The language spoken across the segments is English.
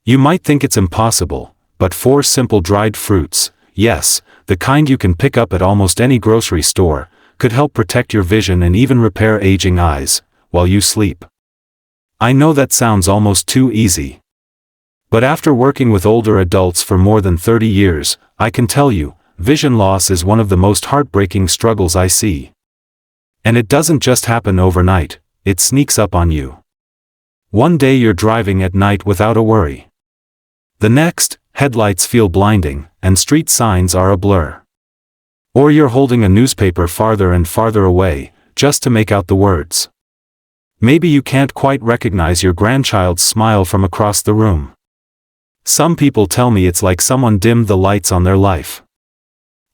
You might think it's impossible, but 4 simple dried fruits, yes, the kind you can pick up at almost any grocery store, could help protect your vision and even repair aging eyes, while you sleep. I know that sounds almost too easy. But after working with older adults for more than 30 years, I can tell you, vision loss is one of the most heartbreaking struggles I see. And it doesn't just happen overnight, it sneaks up on you. One day you're driving at night without a worry. The next, headlights feel blinding, and street signs are a blur. Or you're holding a newspaper farther and farther away, just to make out the words. Maybe you can't quite recognize your grandchild's smile from across the room. Some people tell me it's like someone dimmed the lights on their life.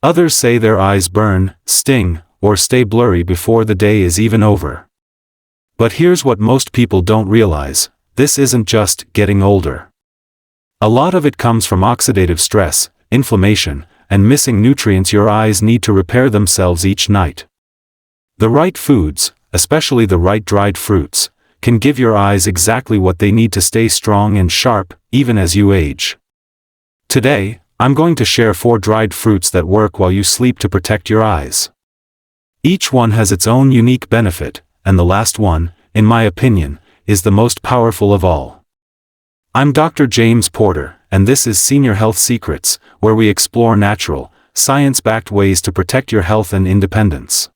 Others say their eyes burn, sting, or stay blurry before the day is even over. But here's what most people don't realize: this isn't just getting older. A lot of it comes from oxidative stress, inflammation, and missing nutrients your eyes need to repair themselves each night. The right foods, especially the right dried fruits, can give your eyes exactly what they need to stay strong and sharp, even as you age. Today, I'm going to share 4 dried fruits that work while you sleep to protect your eyes. Each one has its own unique benefit, and the last one, in my opinion, is the most powerful of all. I'm Dr. James Porter, and this is Senior Health Secrets, where we explore natural, science-backed ways to protect your health and independence.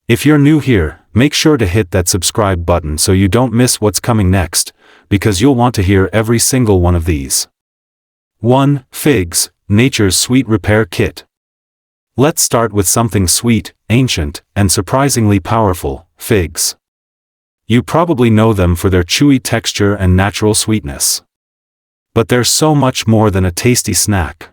If you're new here, make sure to hit that subscribe button so you don't miss what's coming next, because you'll want to hear every single one of these. 1. Figs, nature's sweet repair kit. Let's start with something sweet, ancient, and surprisingly powerful: figs. You probably know them for their chewy texture and natural sweetness. But they're so much more than a tasty snack.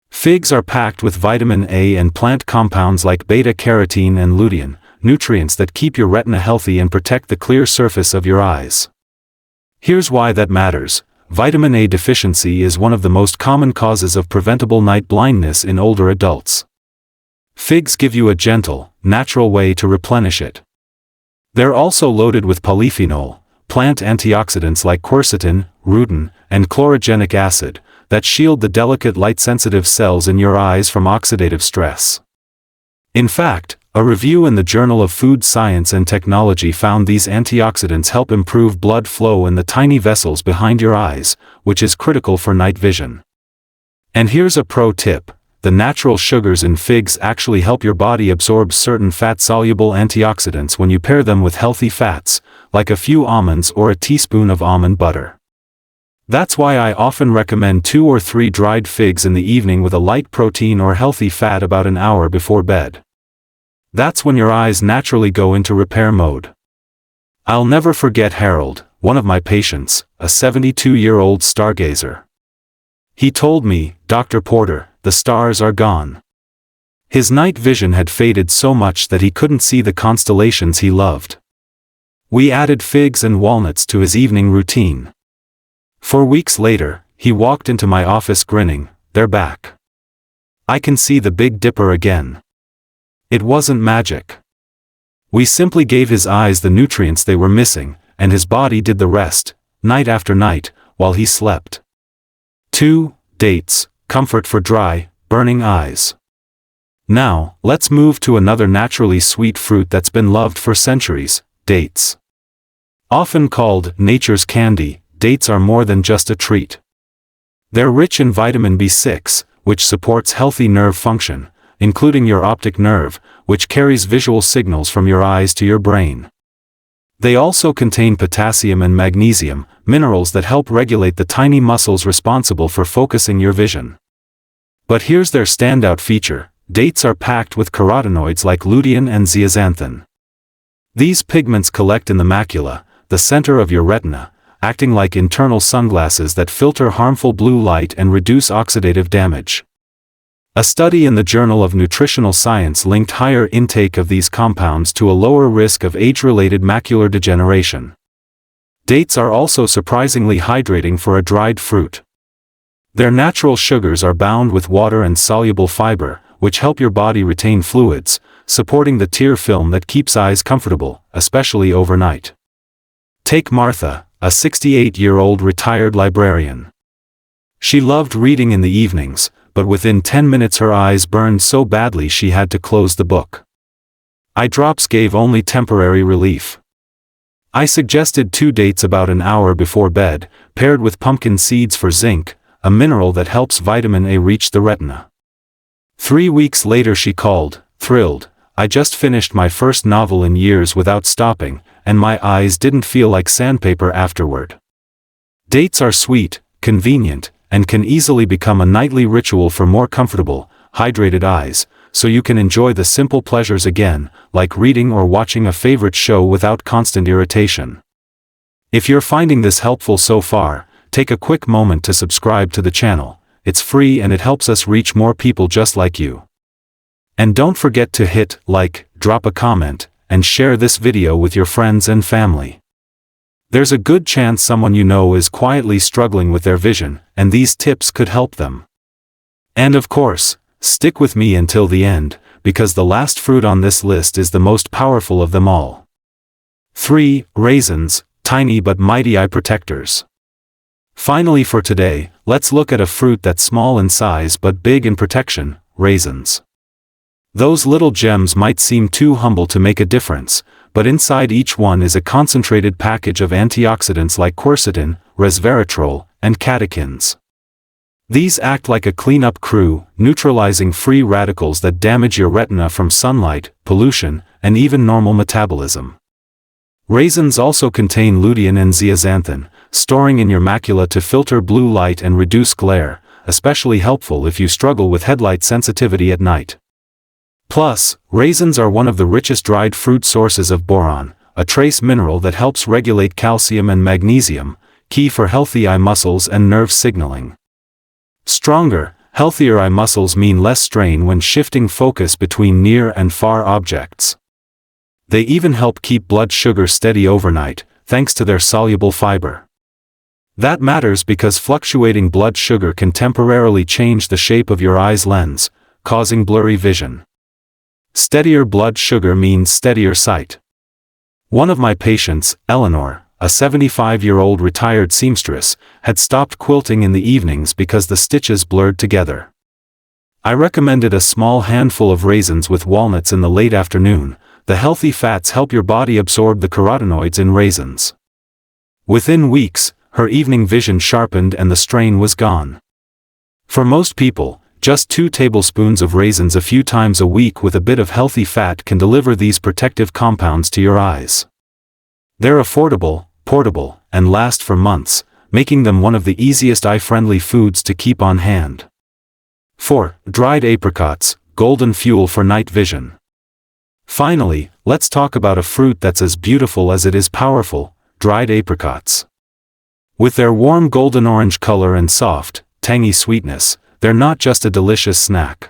Figs are packed with vitamin A and plant compounds like beta-carotene and lutein, nutrients that keep your retina healthy and protect the clear surface of your eyes. Here's why that matters. Vitamin A deficiency is one of the most common causes of preventable night blindness in older adults. Figs give you a gentle, natural way to replenish it. They're also loaded with polyphenol, plant antioxidants like quercetin, rutin, and chlorogenic acid, that shield the delicate light-sensitive cells in your eyes from oxidative stress. In fact, a review in the Journal of Food Science and Technology found these antioxidants help improve blood flow in the tiny vessels behind your eyes, which is critical for night vision. And here's a pro tip: the natural sugars in figs actually help your body absorb certain fat-soluble antioxidants when you pair them with healthy fats, like a few almonds or a teaspoon of almond butter. That's why I often recommend 2 or 3 dried figs in the evening with a light protein or healthy fat about an hour before bed. That's when your eyes naturally go into repair mode. I'll never forget Harold, one of my patients, a 72-year-old stargazer. He told me, "Dr. Porter, the stars are gone." His night vision had faded so much that he couldn't see the constellations he loved. We added figs and walnuts to his evening routine. 4 weeks later, he walked into my office grinning, "They're back. I can see the Big Dipper again." It wasn't magic. We simply gave his eyes the nutrients they were missing, and his body did the rest, night after night, while he slept. 2. Dates, comfort for dry, burning eyes. Now, let's move to another naturally sweet fruit that's been loved for centuries: dates. Often called nature's candy, dates are more than just a treat. They're rich in vitamin B6, which supports healthy nerve function, including your optic nerve, which carries visual signals from your eyes to your brain. They also contain potassium and magnesium, minerals that help regulate the tiny muscles responsible for focusing your vision. But here's their standout feature: dates are packed with carotenoids like lutein and zeaxanthin. These pigments collect in the macula, the center of your retina, acting like internal sunglasses that filter harmful blue light and reduce oxidative damage. A study in the Journal of Nutritional Science linked higher intake of these compounds to a lower risk of age-related macular degeneration. Dates are also surprisingly hydrating for a dried fruit. Their natural sugars are bound with water and soluble fiber, which help your body retain fluids, supporting the tear film that keeps eyes comfortable, especially overnight. Take Martha, a 68-year-old retired librarian. She loved reading in the evenings, but within 10 minutes her eyes burned so badly she had to close the book. Eye drops gave only temporary relief. I suggested 2 dates about an hour before bed, paired with pumpkin seeds for zinc, a mineral that helps vitamin A reach the retina. 3 weeks later she called, thrilled. I just finished my first novel in years without stopping, and my eyes didn't feel like sandpaper afterward. Dates are sweet, convenient, and can easily become a nightly ritual for more comfortable, hydrated eyes, so you can enjoy the simple pleasures again, like reading or watching a favorite show without constant irritation. If you're finding this helpful so far, take a quick moment to subscribe to the channel. It's free and it helps us reach more people just like you. And don't forget to hit like, drop a comment, and share this video with your friends and family. There's a good chance someone you know is quietly struggling with their vision, and these tips could help them. And of course, stick with me until the end, because the last fruit on this list is the most powerful of them all. 3. Raisins, tiny but mighty eye protectors. Finally for today, let's look at a fruit that's small in size but big in protection, raisins. Those little gems might seem too humble to make a difference, but inside each one is a concentrated package of antioxidants like quercetin, resveratrol, and catechins. These act like a cleanup crew, neutralizing free radicals that damage your retina from sunlight, pollution, and even normal metabolism. Raisins also contain lutein and zeaxanthin, storing in your macula to filter blue light and reduce glare, especially helpful if you struggle with headlight sensitivity at night. Plus, raisins are one of the richest dried fruit sources of boron, a trace mineral that helps regulate calcium and magnesium, key for healthy eye muscles and nerve signaling. Stronger, healthier eye muscles mean less strain when shifting focus between near and far objects. They even help keep blood sugar steady overnight, thanks to their soluble fiber. That matters because fluctuating blood sugar can temporarily change the shape of your eye's lens, causing blurry vision. Steadier blood sugar means steadier sight. One of my patients, Eleanor, a 75-year-old retired seamstress, had stopped quilting in the evenings because the stitches blurred together. I recommended a small handful of raisins with walnuts in the late afternoon. The healthy fats help your body absorb the carotenoids in raisins. Within weeks, her evening vision sharpened and the strain was gone. For most people, just 2 tablespoons of raisins a few times a week with a bit of healthy fat can deliver these protective compounds to your eyes. They're affordable, portable, and last for months, making them one of the easiest eye-friendly foods to keep on hand. 4. Dried apricots, golden fuel for night vision. Finally, let's talk about a fruit that's as beautiful as it is powerful, dried apricots. With their warm golden orange color and soft, tangy sweetness, they're not just a delicious snack.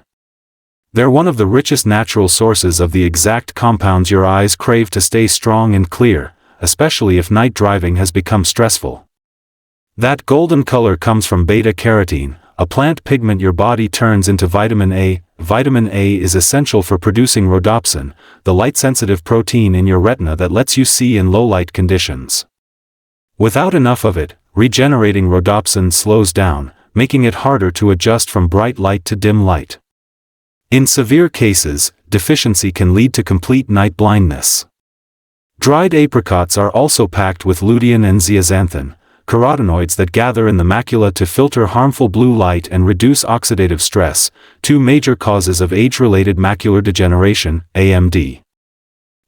They're one of the richest natural sources of the exact compounds your eyes crave to stay strong and clear, especially if night driving has become stressful. That golden color comes from beta-carotene, a plant pigment your body turns into vitamin A. Vitamin A is essential for producing rhodopsin, the light-sensitive protein in your retina that lets you see in low-light conditions. Without enough of it, regenerating rhodopsin slows down, making it harder to adjust from bright light to dim light. In severe cases, deficiency can lead to complete night blindness. Dried apricots are also packed with lutein and zeaxanthin, carotenoids that gather in the macula to filter harmful blue light and reduce oxidative stress, 2 major causes of age-related macular degeneration, AMD.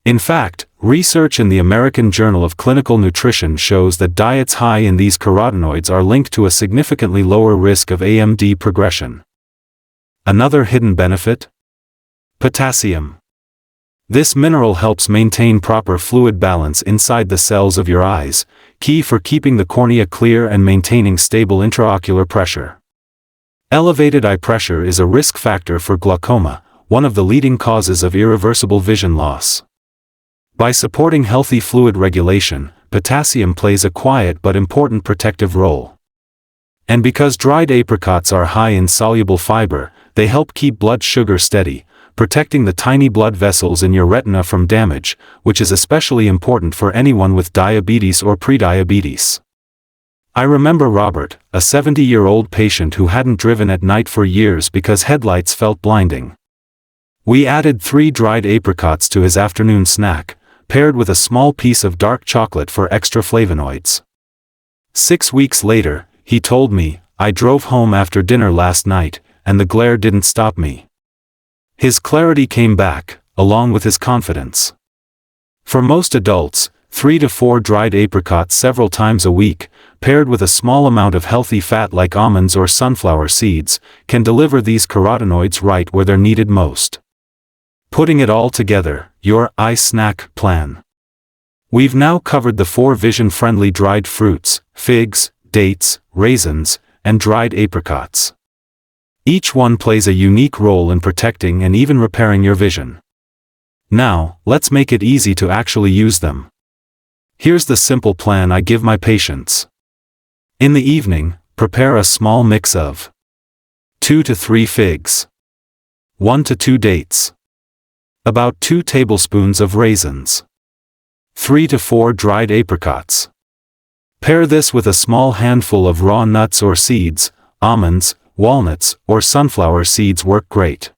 In fact, research in the American Journal of Clinical Nutrition shows that diets high in these carotenoids are linked to a significantly lower risk of AMD progression. Another hidden benefit? Potassium. This mineral helps maintain proper fluid balance inside the cells of your eyes, key for keeping the cornea clear and maintaining stable intraocular pressure. Elevated eye pressure is a risk factor for glaucoma, one of the leading causes of irreversible vision loss. By supporting healthy fluid regulation, potassium plays a quiet but important protective role. And because dried apricots are high in soluble fiber, they help keep blood sugar steady, protecting the tiny blood vessels in your retina from damage, which is especially important for anyone with diabetes or prediabetes. I remember Robert, a 70-year-old patient who hadn't driven at night for years because headlights felt blinding. We added 3 dried apricots to his afternoon snack, paired with a small piece of dark chocolate for extra flavonoids. 6 weeks later, he told me, "I drove home after dinner last night, and the glare didn't stop me." His clarity came back, along with his confidence. For most adults, 3 to 4 dried apricots several times a week, paired with a small amount of healthy fat like almonds or sunflower seeds, can deliver these carotenoids right where they're needed most. Putting it all together, your eye snack plan. We've now covered the 4 vision-friendly dried fruits: figs, dates, raisins, and dried apricots. Each one plays a unique role in protecting and even repairing your vision. Now, let's make it easy to actually use them. Here's the simple plan I give my patients. In the evening, prepare a small mix of 2 to 3 figs, 1 to 2 dates, about 2 tablespoons of raisins, 3 to 4 dried apricots. Pair this with a small handful of raw nuts or seeds. Almonds, walnuts, or sunflower seeds work great.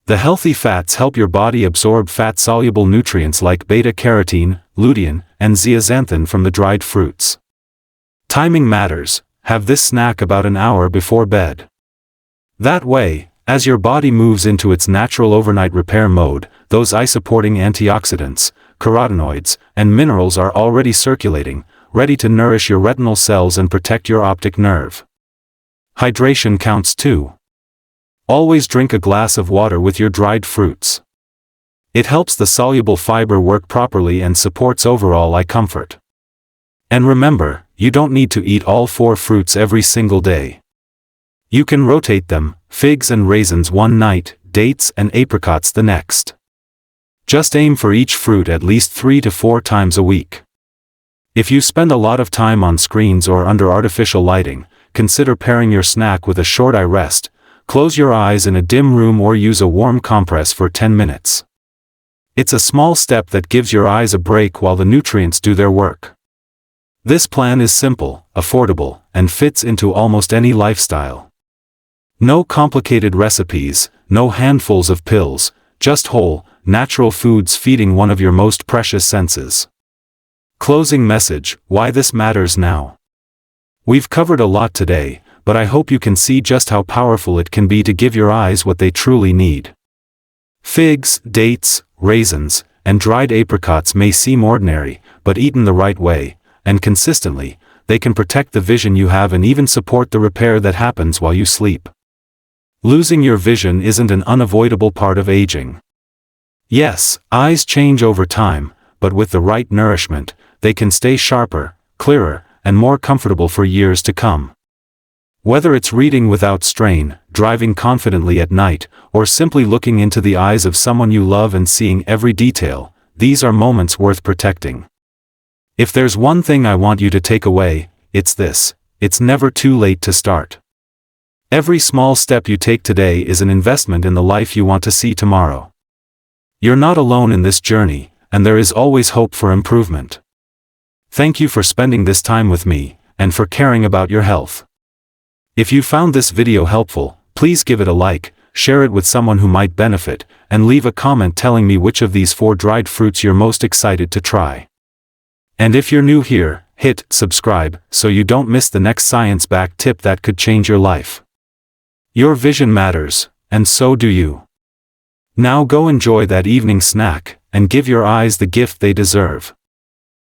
The healthy fats help your body absorb fat-soluble nutrients like beta-carotene, lutein, and zeaxanthin from the dried fruits. Timing matters. Have this snack about an hour before bed. That way, as your body moves into its natural overnight repair mode, those eye-supporting antioxidants, carotenoids, and minerals are already circulating, ready to nourish your retinal cells and protect your optic nerve. Hydration counts too. Always drink a glass of water with your dried fruits. It helps the soluble fiber work properly and supports overall eye comfort. And remember, you don't need to eat all 4 fruits every single day. You can rotate them: figs and raisins one night, dates and apricots the next. Just aim for each fruit at least 3 to 4 times a week. If you spend a lot of time on screens or under artificial lighting, consider pairing your snack with a short eye rest. Close your eyes in a dim room or use a warm compress for 10 minutes. It's a small step that gives your eyes a break while the nutrients do their work. This plan is simple, affordable, and fits into almost any lifestyle. No complicated recipes, no handfuls of pills, just whole, natural foods feeding one of your most precious senses. Closing message: why this matters now. We've covered a lot today, but I hope you can see just how powerful it can be to give your eyes what they truly need. Figs, dates, raisins, and dried apricots may seem ordinary, but eaten the right way, and consistently, they can protect the vision you have and even support the repair that happens while you sleep. Losing your vision isn't an unavoidable part of aging. Yes, eyes change over time, but with the right nourishment, they can stay sharper, clearer, and more comfortable for years to come. Whether it's reading without strain, driving confidently at night, or simply looking into the eyes of someone you love and seeing every detail, these are moments worth protecting. If there's one thing I want you to take away, it's this: it's never too late to start. Every small step you take today is an investment in the life you want to see tomorrow. You're not alone in this journey, and there is always hope for improvement. Thank you for spending this time with me, and for caring about your health. If you found this video helpful, please give it a like, share it with someone who might benefit, and leave a comment telling me which of these 4 dried fruits you're most excited to try. And if you're new here, hit subscribe so you don't miss the next science-backed tip that could change your life. Your vision matters, and so do you. Now go enjoy that evening snack, and give your eyes the gift they deserve.